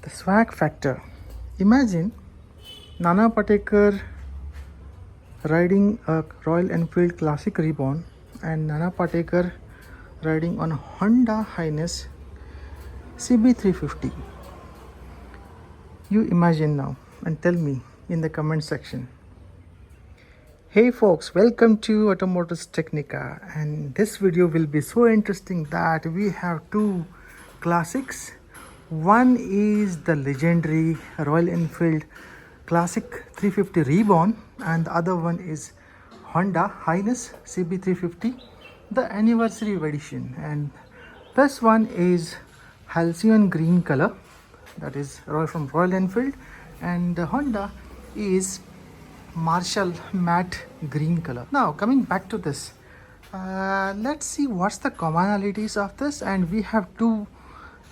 the swag factor. Imagine Nana Patekar riding a Royal Enfield Classic Reborn and Nana Patekar riding on a Honda Highness CB350. You imagine now and tell me in the comment section. Hey folks, welcome to Automotives Technica, and this video will be so interesting that we have two classics. One is the legendary Royal Enfield Classic 350 Reborn and the other one is Honda Highness CB350, the anniversary edition, and this one is halcyon green color, that is from Royal Enfield, and the Honda is Marshall matte green color. Now coming back to this, let's see what's the commonalities of this. And we have two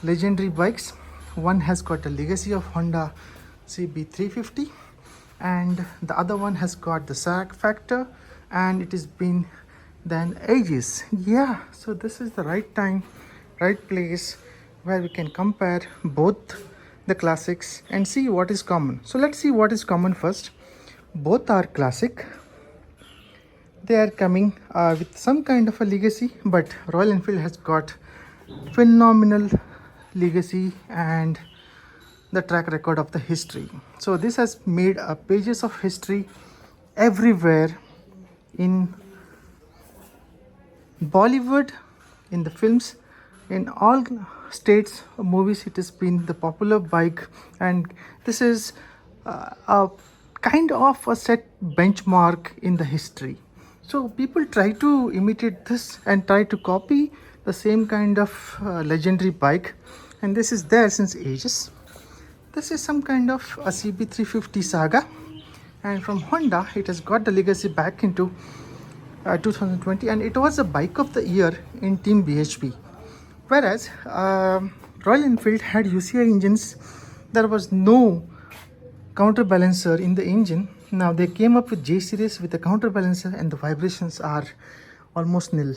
legendary bikes. One has got a legacy of Honda CB350 and the other one has got the ThaK factor, and it has been then ages. Yeah, so this is the right time, right place where we can compare both the classics and see what is common. So let's see what is common first. Both are classic. They are coming with some kind of a legacy, but Royal Enfield has got phenomenal legacy and the track record of the history. So this has made pages of history everywhere in Bollywood, in the films, in all states, movies. It has been the popular bike, and this is a kind of a set benchmark in the history. So people try to imitate this and try to copy the same kind of legendary bike, and this is there since ages. This is some kind of a CB350 saga, and from Honda it has got the legacy back into 2020, and it was a bike of the year in Team-BHP. Whereas Royal Enfield had UCIe engines, there was no counterbalancer in the engine. Now they came up with J series with a counterbalancer and the vibrations are almost nil.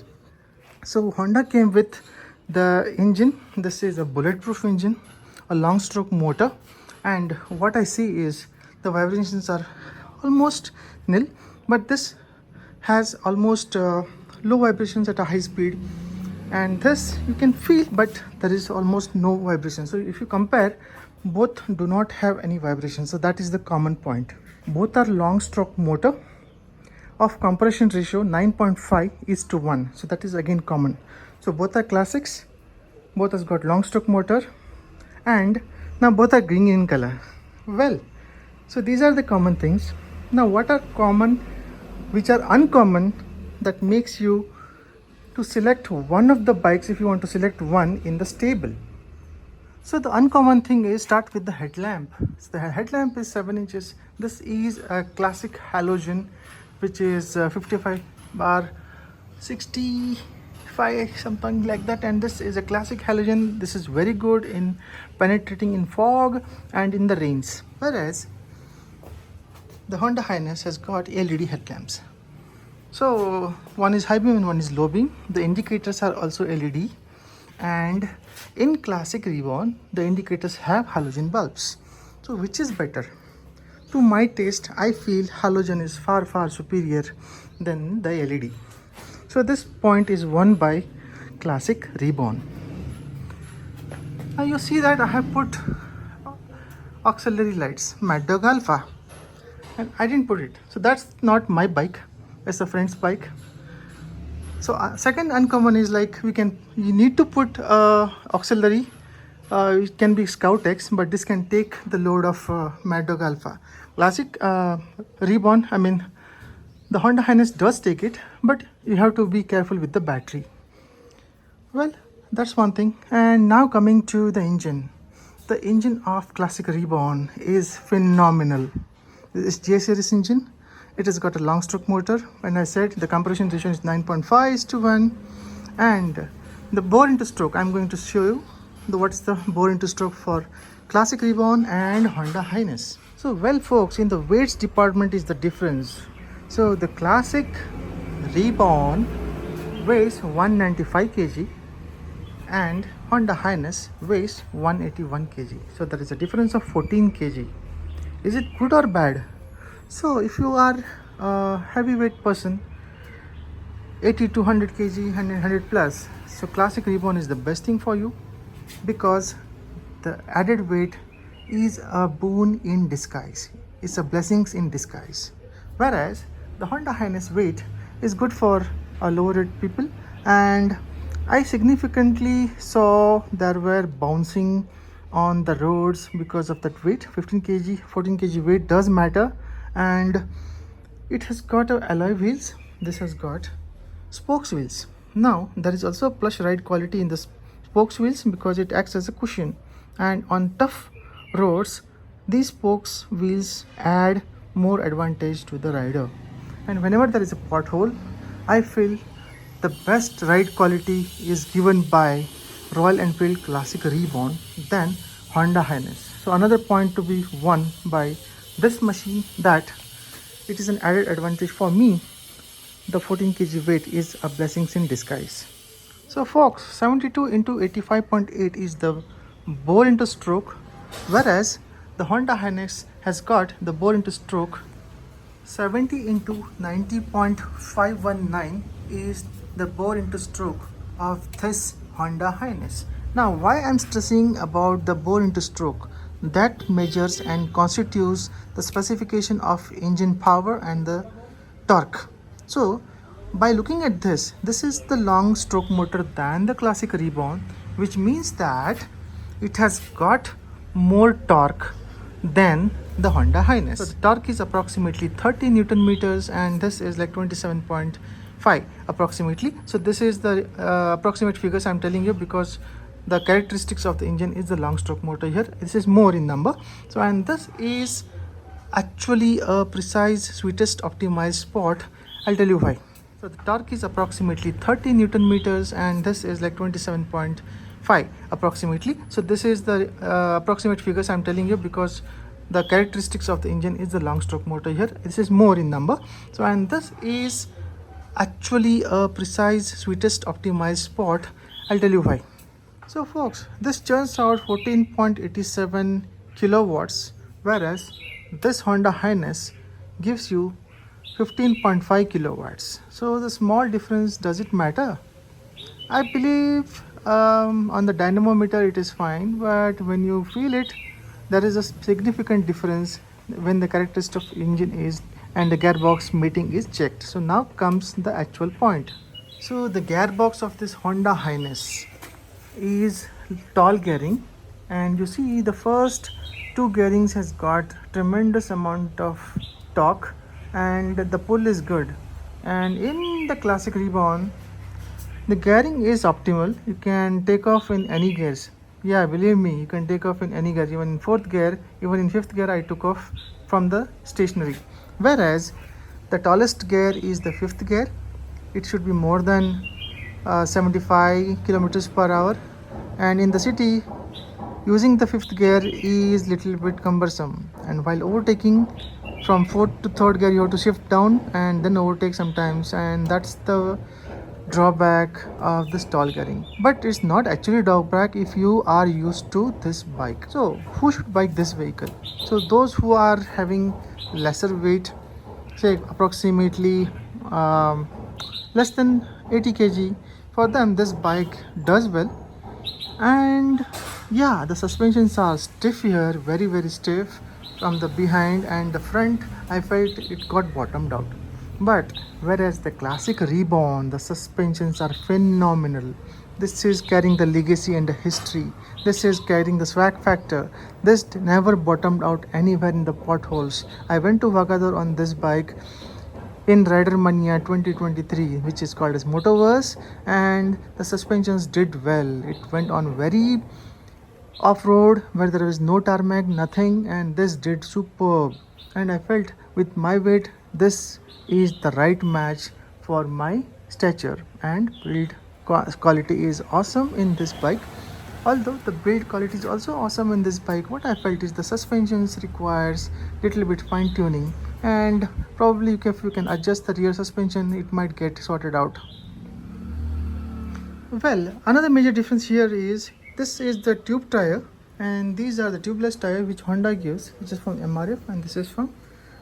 So Honda came with the engine. This is a bulletproof engine, a long stroke motor, and what I see is the vibrations are almost nil, but this has almost low vibrations at a high speed, and this you can feel, but there is almost no vibration. So if you compare, both do not have any vibration. So that is the common point. Both are long stroke motor of compression ratio 9.5:1. So that is again common. So both are classics, both has got long stroke motor, and now both are green in color. Well, so these are the common things. Now what are common, which are uncommon, that makes you to select one of the bikes if you want to select one in the stable? So the uncommon thing is, start with the headlamp. So the headlamp is 7 inches. This is a classic halogen, which is 55 bar 65, something like that, and this is a classic halogen. This is very good in penetrating in fog and in the rains, whereas the Honda Highness has got LED headlamps. So one is high beam and one is low beam. The indicators are also LED, and in Classic Reborn the indicators have halogen bulbs. So which is better? To my taste, I feel halogen is far superior than the LED. So this point is won by Classic Reborn. Now you see that I have put auxiliary lights, Mad Dog Alpha, and I didn't put it. So that's not my bike, it's a friend's bike. So second uncommon is, like, you need to put auxiliary. It can be Scout X, but this can take the load of Mad Dog Alpha. Classic Reborn, I mean the Honda Highness does take it, but you have to be careful with the battery. Well, that's one thing. And now coming to the engine. The engine of Classic Reborn is phenomenal. This is J series engine. It has got a long stroke motor, and I said the compression ratio is 9.5:1, and the bore into stroke, I'm going to show you what's the bore into stroke for Classic Reborn and Honda Highness. So well folks, in the weights department is the difference. So the Classic Reborn weighs 195 kg and Honda Highness weighs 181 kg. So there is a difference of 14 kg. Is it good or bad? So if you are a heavyweight person, 80 to 100 kg, 100 plus, so Classic Reborn is the best thing for you, because the added weight is a boon in disguise. It's a blessings in disguise. Whereas the Honda Highness weight is good for lower weight people, and I significantly saw there were bouncing on the roads because of that weight. 15 kg, 14 kg weight does matter, and it has got alloy wheels. This has got spokes wheels. Now there is also a plush ride quality in the spokes wheels because it acts as a cushion, and on tough roads these spokes wheels add more advantage to the rider. And whenever there is a pothole, I feel the best ride quality is given by Royal Enfield Classic Reborn than Honda Highness. So another point to be won by this machine, that it is an added advantage for me. The 14 kg weight is a blessings in disguise. So folks, 72 into 85.8 is the bore into stroke, whereas the Honda Highness has got the bore into stroke 70 into 90.519 is the bore into stroke of this Honda Highness. Now why I'm stressing about the bore into stroke? That measures and constitutes the specification of engine power and the torque. So by looking at this, this is the long stroke motor than the Classic Reborn, which means that it has got more torque than the Honda Highness. So the torque is approximately 30 Newton meters, and this is like 27.5 approximately. So this is the approximate figures I'm telling you, because the characteristics of the engine is the long stroke motor here. This is more in number. So, and this is actually a precise, sweetest, optimized spot. I'll tell you why. So the torque is approximately 30 Newton meters, and this is like 27.5 approximately. So this is the approximate figures I'm telling you, because the characteristics of the engine is the long stroke motor here. This is more in number. So, and this is actually a precise, sweetest, optimized spot. I'll tell you why. So folks, this churns out 14.87 kilowatts, whereas this Honda Highness gives you 15.5 kilowatts. So the small difference, does it matter? I believe on the dynamometer it is fine, but when you feel it, there is a significant difference when the characteristic of engine is and the gearbox mating is checked. So now comes the actual point. So the gearbox of this Honda Highness is tall gearing, and you see the first two gearings has got tremendous amount of torque, and the pull is good. And in the Classic Reborn, the gearing is optimal. You can take off in any gears. Yeah, believe me, you can take off in any gear. Even in fourth gear, even in fifth gear, I took off from the stationary. Whereas the tallest gear is the fifth gear. It should be more than 75 kilometers per hour, and in the city using the fifth gear is little bit cumbersome, and while overtaking from fourth to third gear you have to shift down and then overtake sometimes, and that's the drawback of this tall gearing. But it's not actually drawback if you are used to this bike. So who should buy this vehicle? So those who are having lesser weight, say approximately less than 80 kg, for them this bike does well. And yeah, the suspensions are stiff here, very stiff from the behind, and the front I felt it got bottomed out. But whereas the Classic Reborn, the suspensions are phenomenal. This is carrying the legacy and the history. This is carrying the swag factor. This never bottomed out anywhere in the potholes. I went to Vagador on this bike in Rider Mania 2023, which is called as Motoverse, and the suspensions did well. It went on very off-road where there was no tarmac, nothing, and this did superb. And I felt with my weight, this is the right match for my stature, and build quality is awesome in this bike. Although the build quality is also awesome in this bike, what I felt is the suspensions requires little bit fine tuning, and probably if you can adjust the rear suspension, it might get sorted out. Well, another major difference here is this is the tube tire, and these are the tubeless tire which Honda gives, which is from MRF, and this is from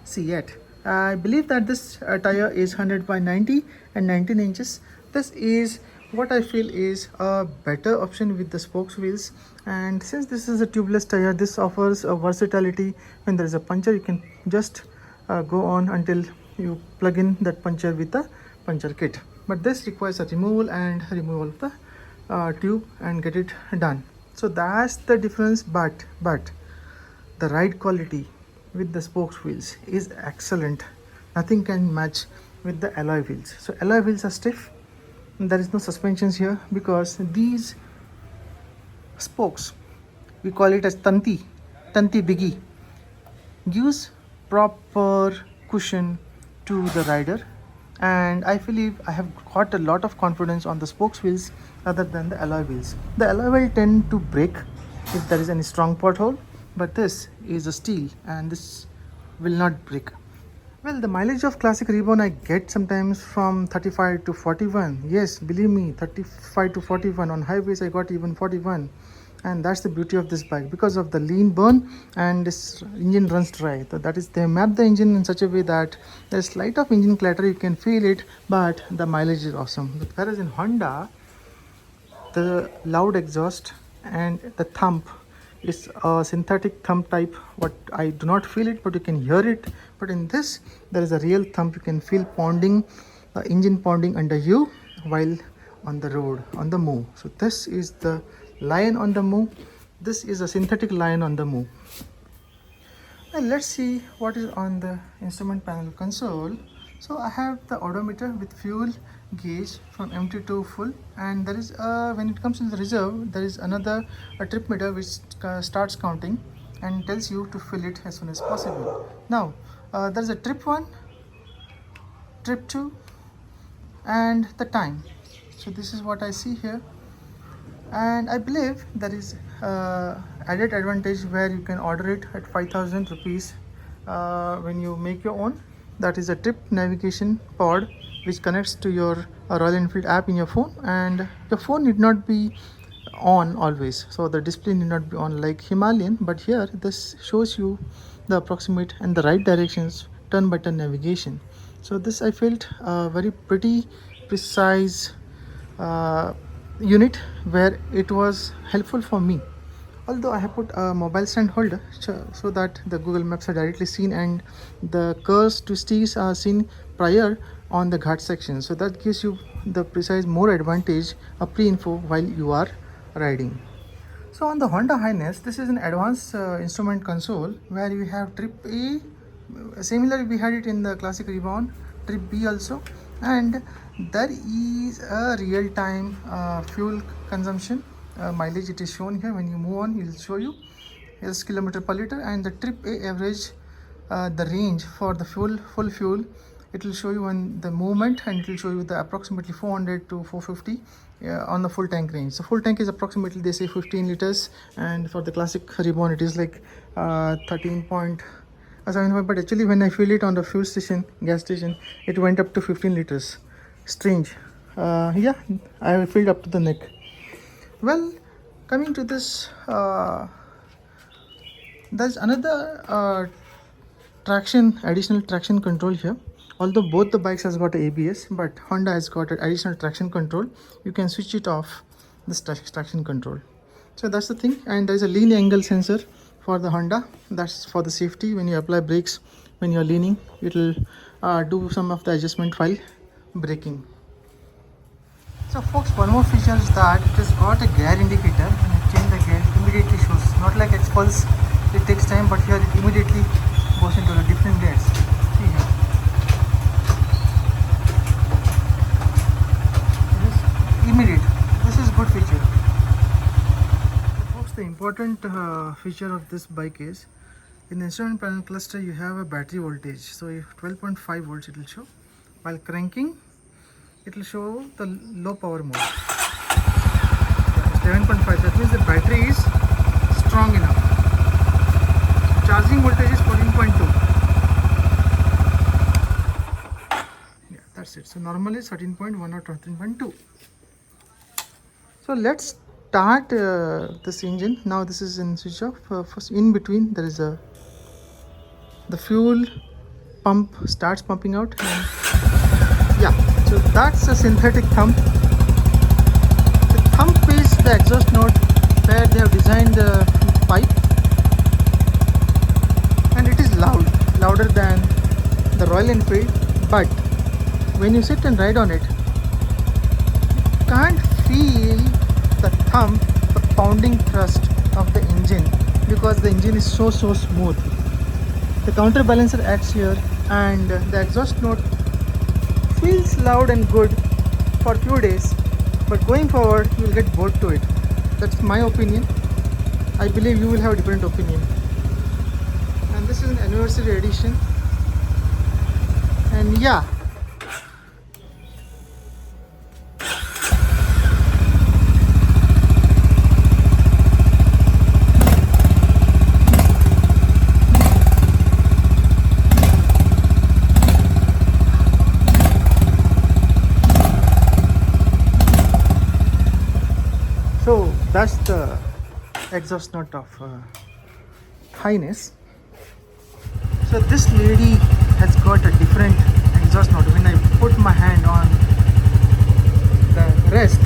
CIe. I believe that this tire is 100 by 90 and 19 inches. This is what I feel is a better option with the spokes wheels, and since this is a tubeless tire, this offers a versatility. When there is a puncture, you can just go on until you plug in that puncture with the puncture kit, but this requires a removal of the tube and get it done. So that's the difference, but the ride quality with the spokes wheels is excellent. Nothing can match with the alloy wheels. So alloy wheels are stiff, there is no suspensions here because these spokes, we call it as tanti biggie, gives proper cushion to the rider, and I believe I have got a lot of confidence on the spokes wheels rather than the alloy wheels. The alloy will tend to break if there is any strong pothole, but this is a steel and this will not break. Well, the mileage of Classic Reborn I get sometimes from 35 to 41. Yes, believe me, 35 to 41. On highways I got even 41. And that's the beauty of this bike because of the lean burn and this engine runs dry. So that is, they map the engine in such a way that there's slight of engine clatter, you can feel it, but the mileage is awesome. But whereas in Honda, the loud exhaust and the thump is a synthetic thump type. What I do not feel it, but you can hear it. But in this, there is a real thump. You can feel pounding, the engine pounding under you while on the road, on the move. So this is the lion on the move. This is a synthetic lion on the move. Now let's see what is on the instrument panel console. So I have the odometer with fuel gauge from empty to full, and there is when it comes to the reserve, there is another trip meter which starts counting and tells you to fill it as soon as possible. Now there is a trip 1, trip 2 and the time. So this is what I see here, and I believe there is added advantage where you can order it at 5,000 rupees when you make your own. That is a trip navigation pod which connects to your Royal Enfield app in your phone, and your phone need not be on always, so the display need not be on like Himalayan, but here this shows you the approximate and the right directions, turn by turn navigation. So this I felt very pretty precise unit where it was helpful for me. Although I have put a mobile stand holder so that the Google Maps are directly seen and the curves to steers are seen prior on the ghat section. So that gives you the precise more advantage, a pre-info while you are riding. So on the Honda Highness, this is an advanced instrument console where you have trip A. Similarly, we had it in the Classic Reborn, trip B also, and there is a real-time fuel consumption mileage. It is shown here. When you move on, it will show you is kilometer per liter, and the trip A average, the range for the full fuel, it will show you on the movement, and it will show you the approximately 400 to 450 on the full tank range. So full tank is approximately, they say, 15 liters, and for the Classic Reborn it is like 13.75, but actually when I fill it on the fuel station, gas station, it went up to 15 liters. Strange. Yeah, I filled up to the neck. Well, coming to this, there's another additional traction control here. Although both the bikes has got ABS, but Honda has got an additional traction control. You can switch it off, this traction control. So that's the thing. And there's a lean angle sensor for the Honda. That's for the safety. When you apply brakes, when you're leaning, it will do some of the adjustment while braking. So folks, one more feature is that it has got a gear indicator. When you change the gear, it immediately shows. Not like X-Pulse, it takes time, but here it immediately goes into the different gears. See here. It is immediate. This is good feature. So folks, the important feature of this bike is, in the instrument panel cluster you have a battery voltage. So if 12.5 volts it will show. While cranking, it will show the low power mode. 7.5, that means the battery is strong enough. Charging voltage is 14.2. Yeah, that's it. So normally 13.1 or 13.2. So let's start this engine. Now this is in switch off. First, in between there is a the fuel pump starts pumping out, and yeah, so that's a synthetic thump. The thump is the exhaust note where they have designed the pipe, and it is louder than the Royal Enfield, but when you sit and ride on it, you can't feel the thump, the pounding thrust of the engine, because the engine is so smooth. The counterbalancer acts here, and the exhaust note feels loud and good for a few days, but going forward you will get bored to it. That's my opinion. I believe you will have a different opinion. And this is an anniversary edition, and yeah, so that's the exhaust note of Highness. So this lady has got a different exhaust note. When I put my hand on the rest,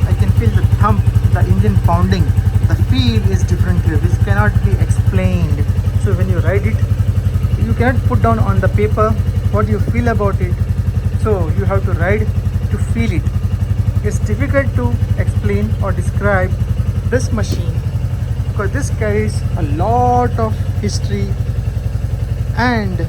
I can feel the thump, the engine pounding. The feel is different here. This cannot be explained. So when you ride it, you cannot put down on the paper what you feel about it. So you have to ride to feel it. It's difficult to explain or describe this machine because this carries a lot of history, and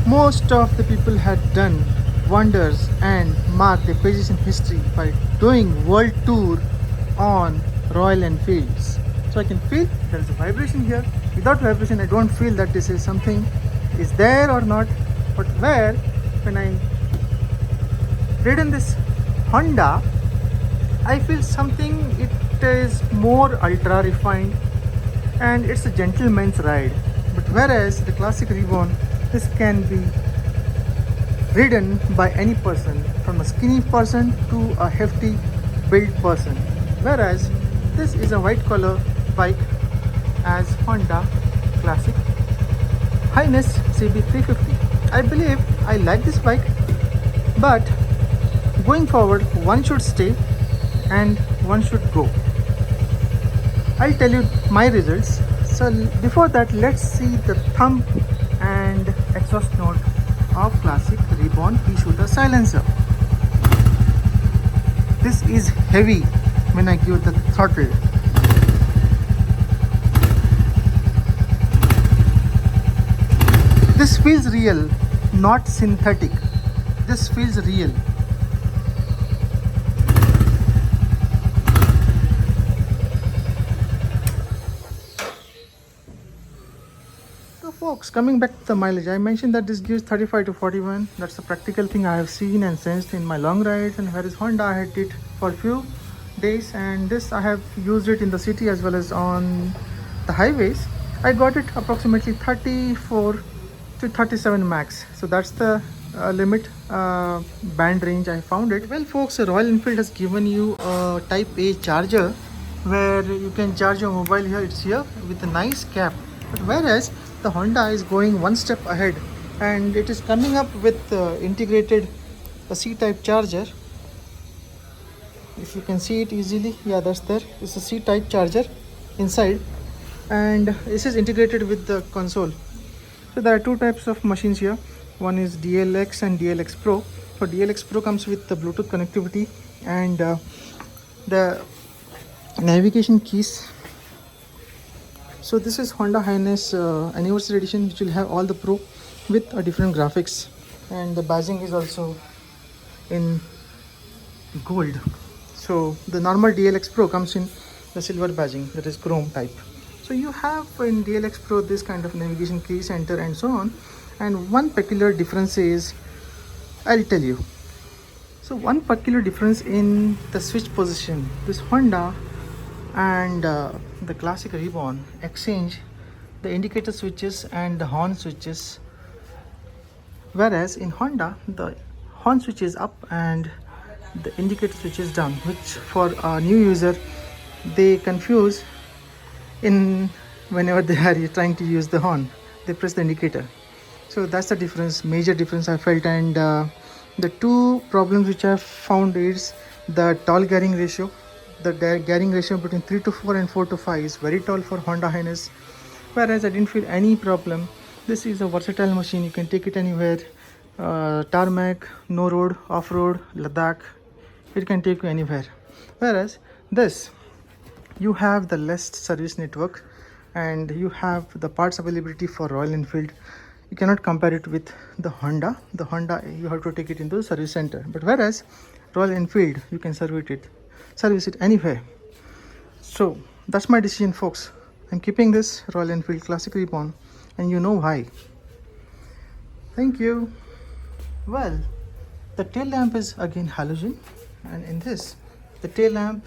most of the people had done wonders and marked their pages in history by doing world tour on Royal Enfields. So I can feel there is a vibration here. Without vibration, I don't feel that this is something is there or not. But where when I read in this Honda, I feel something. It is more ultra refined, and it's a gentleman's ride. But whereas the Classic Reborn, this can be ridden by any person, from a skinny person to a hefty built person. Whereas this is a white collar bike as Honda Classic Highness CB350. I believe I like this bike, but going forward, one should stay and one should go. I'll tell you my results. So before that, let's see the thump and exhaust note of Classic Reborn pea shooter silencer. This is heavy when I give the throttle. This feels real, not synthetic. This feels real. So folks, coming back to the mileage, I mentioned that this gives 35 to 41. That's the practical thing I have seen and sensed in my long rides, and whereas Honda I had it for a few days, and this I have used it in the city as well as on the highways. I got it approximately 34 to 37 max. So that's the limit band range I found it. Well folks, Royal Enfield has given you a type A charger where you can charge your mobile here. It's here with a nice cap. But whereas the Honda is going one step ahead, and it is coming up with integrated a C-type charger. If you can see it easily, yeah, that's there. It's a C-type charger inside, and this is integrated with the console. So there are two types of machines here. One is DLX and DLX Pro. So DLX Pro comes with the Bluetooth connectivity and the navigation keys. So this is Honda Highness anniversary edition, which will have all the Pro with a different graphics, and the badging is also in gold. So the normal DLX Pro comes in the silver badging, that is chrome type. So you have in DLX Pro this kind of navigation key center and so on. And one peculiar difference is, I'll tell you. So one peculiar difference in the switch position, this Honda and the Classic Reborn exchange the indicator switches and the horn switches, whereas in Honda the horn switch is up and the indicator switch is down, which for a new user they confuse in whenever they are trying to use the horn, they press the indicator. So that's the difference, major difference I felt. And the two problems which I have found is the tall gearing ratio. The gearing ratio between 3 to 4 and 4 to 5 is very tall for Honda Highness, whereas I didn't feel any problem. This is a versatile machine, you can take it anywhere, tarmac, no road, off-road, Ladakh, it can take you anywhere. Whereas this, you have the less service network and you have the parts availability for Royal Enfield. You cannot compare it with the Honda. The Honda, you have to take it into the service center, but whereas Royal Enfield, you can service it anywhere. So that's my decision, folks. I'm keeping this Royal Enfield Classic Reborn, and you know why. Thank you. Well, the tail lamp is again halogen, and in this the tail lamp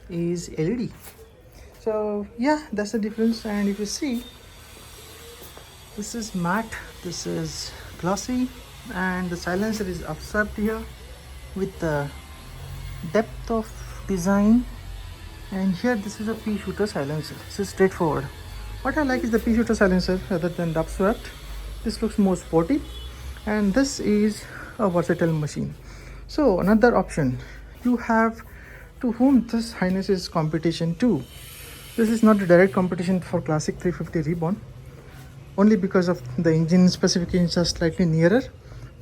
is LED. So yeah, that's the difference. And if you see, this is matte, this is glossy, and the silencer is upswept here with the depth of design. And here this is a pea shooter silencer. This is straightforward. What I like is the pea shooter silencer rather than the upswept. This looks more sporty, and this is a versatile machine. So another option, you have to whom this Highness is competition to. This is not a direct competition for Classic 350 Reborn, only because of the engine specifications are slightly nearer,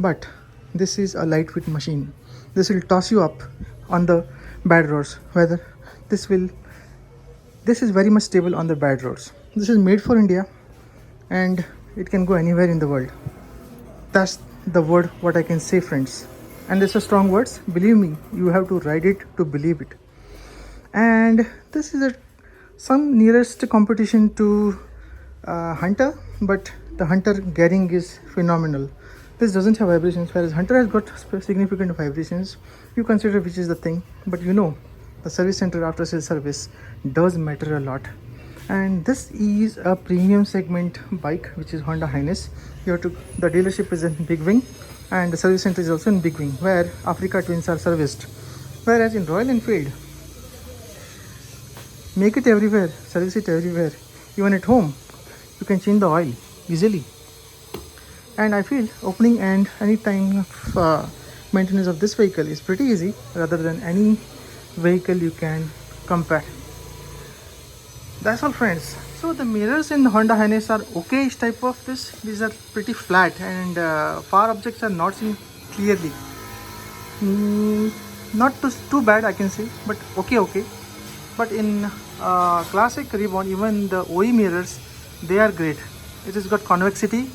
but this is a lightweight machine. This will toss you up on the bad roads, whether this is very much stable on the bad roads. This is made for India and it can go anywhere in the world. That's the word what I can say, friends. And these are strong words, believe me, you have to ride it to believe it. And this is some nearest competition to Hunter, but the Hunter gearing is phenomenal. This doesn't have vibrations, whereas Hunter has got significant vibrations. You consider which is the thing, but you know the service center after sales service does matter a lot. And this is a premium segment bike, which is Honda Highness. The dealership is in Big Wing and the service center is also in Big Wing, where Africa Twins are serviced. Whereas in Royal Enfield, make it everywhere, service it everywhere. Even at home, you can change the oil easily. And I feel opening and any time of maintenance of this vehicle is pretty easy rather than any vehicle you can compare. That's all, friends. So the mirrors in the Honda Highness are okay-ish type of this. These are pretty flat and far objects are not seen clearly. Not too bad I can say, but okay. But in Classic Reborn, even the OE mirrors, they are great. It has got convexity,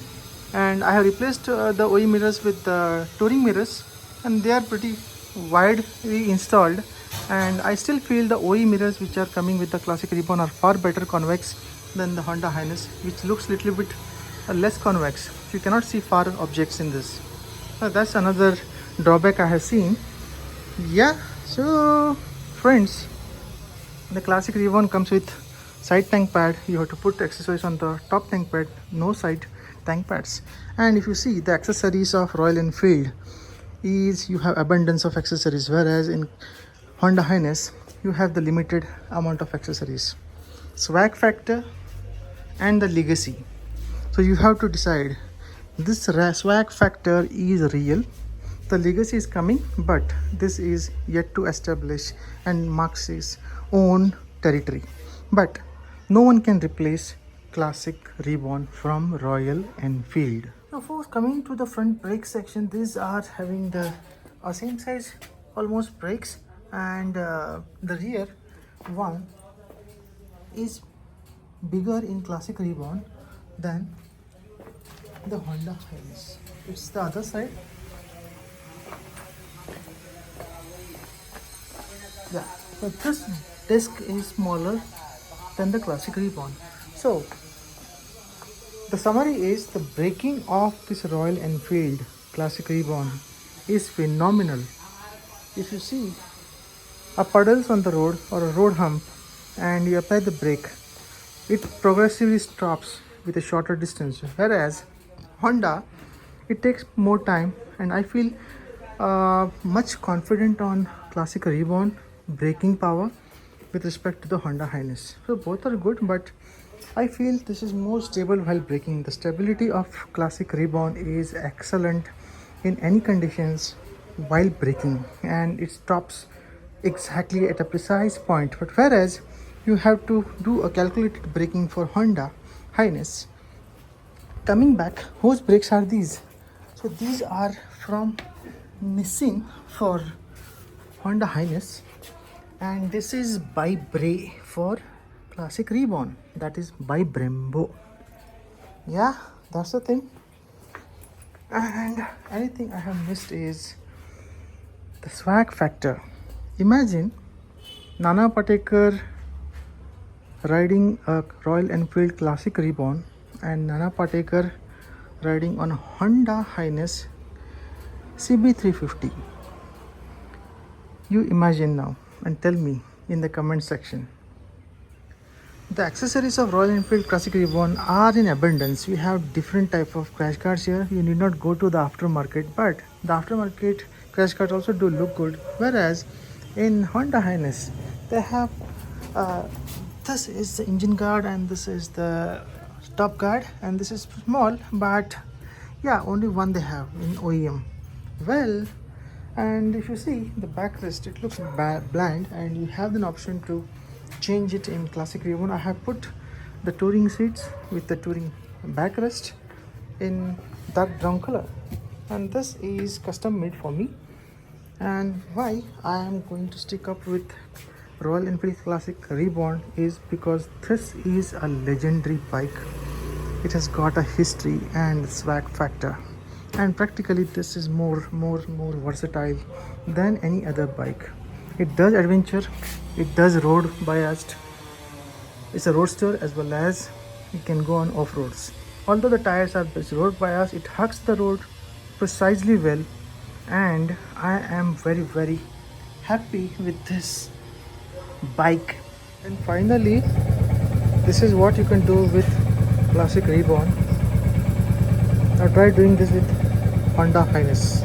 and I have replaced the OE mirrors with the touring mirrors, and they are pretty widely installed. And I still feel the OE mirrors which are coming with the Classic Reborn are far better convex than the Honda Highness, which looks little bit less convex. You cannot see far objects in this. That's another drawback I have seen. Yeah, so friends, the Classic Reborn comes with side tank pad. You have to put accessories on the top tank pad, no side tank pads. And if you see the accessories of Royal Enfield is you have abundance of accessories, whereas in Honda Highness you have the limited amount of accessories. Swag factor and the legacy. So you have to decide, this swag factor is real, the legacy is coming, but this is yet to establish and marks his own territory. But no one can replace Classic Reborn from Royal Enfield. Now folks, coming to the front brake section, these are having the same size almost brakes, and the rear one is bigger in Classic Reborn than the Honda Highness. It's the other side. Yeah, but this disc is smaller than the Classic Reborn. So the summary is, the braking of this Royal Enfield Classic Reborn is phenomenal. If you see a puddles on the road or a road hump and you apply the brake, it progressively stops with a shorter distance, whereas Honda, it takes more time, and I feel much confident on Classic Reborn braking power with respect to the Honda Highness. So both are good, but I feel this is more stable while braking. The stability of Classic Reborn is excellent in any conditions while braking, and it stops exactly at a precise point. But whereas you have to do a calculated braking for Honda Highness. Coming back, whose brakes are these? So these are from Nissin for Honda Highness, and this is by Bray for Classic Reborn, that is by Brembo. Yeah, that's the thing. And anything I have missed is the swag factor. Imagine Nana Patekar riding a Royal Enfield Classic Reborn and Nana Patekar riding on a Honda Highness CB350. You imagine now and tell me in the comment section. The accessories of Royal Enfield Classic Reborn are in abundance. We have different type of crash guards here. You need not go to the aftermarket, but the aftermarket crash guards also do look good. Whereas in Honda Highness, they have this is the engine guard and this is the top guard, and this is small, but yeah, only one they have in OEM. Well, and if you see the backrest, it looks bland, and you have an option to change it in Classic Reborn. I have put the touring seats with the touring backrest in dark brown color, and this is custom made for me. And why I am going to stick up with Royal Enfield Classic Reborn is because this is a legendary bike. It has got a history and swag factor, and practically this is more versatile than any other bike. It does adventure, it does road biased. It's a roadster as well as it can go on off-roads. Although the tires are road biased, it hugs the road precisely well, and I am very happy with this bike. And finally, this is what you can do with Classic Reborn. Now try doing this with Honda Highness.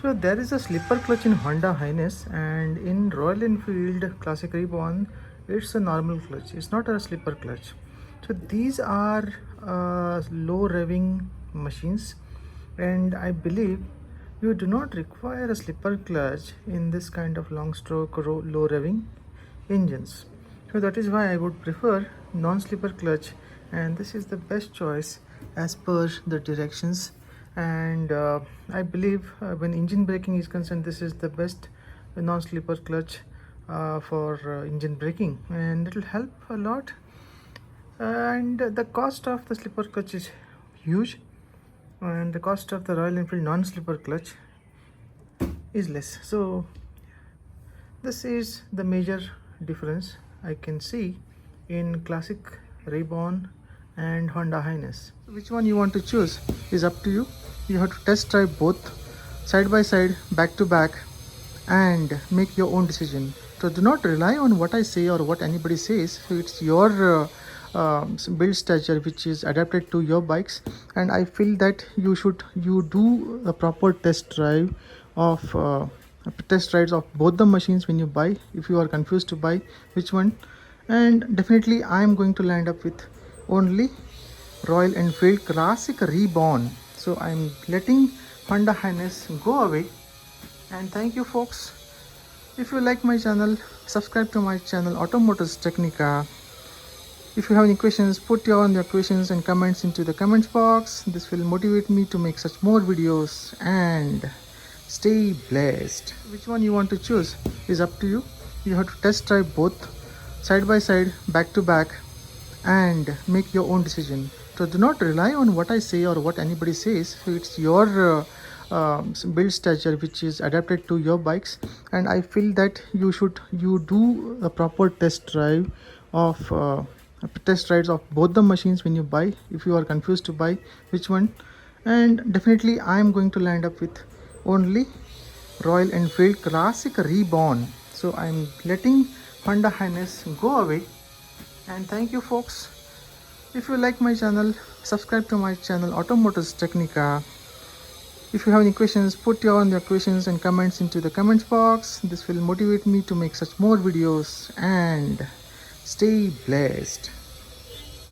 So there is a slipper clutch in Honda Highness, and in Royal Enfield Classic Reborn it's a normal clutch, it's not a slipper clutch. So these are low revving machines, and I believe you do not require a slipper clutch in this kind of long stroke low revving engines. So that is why I would prefer non-slipper clutch, and this is the best choice as per the directions. And I believe when engine braking is concerned, this is the best non-slipper clutch for engine braking, and it will help a lot. And the cost of the slipper clutch is huge, and the cost of the Royal Enfield non-slipper clutch is less. So this is the major difference I can see in Classic Reborn and Honda Highness. Which one you want to choose is up to you. You have to test drive both side by side, back to back, and make your own decision. So do not rely on what I say or what anybody says. So it's your build stature which is adapted to your bikes, and I feel that you do a proper test drive of test rides of both the machines when you buy, if you are confused to buy which one. And definitely I am going to land up with only Royal Enfield Classic Reborn. So I'm letting Honda Highness go away. And thank you folks. If you like my channel, subscribe to my channel Automotors Technica. If you have any questions, put your questions and comments into the comments box. This will motivate me to make such more videos, and stay blessed. Which one you want to choose is up to you. You have to test drive both side by side, back to back, and make your own decision. So do not rely on what I say or what anybody says. So it's your build stature which is adapted to your bikes, and I feel that you do a proper test drive of test rides of both the machines when you buy, if you are confused to buy which one. And definitely I am going to land up with only Royal Enfield Classic Reborn. So I'm letting Honda Highness go away. And thank you folks. If you like my channel, subscribe to my channel Automotives Technica. If you have any questions, put your questions and comments into the comments box. This will motivate me to make such more videos, and stay blessed.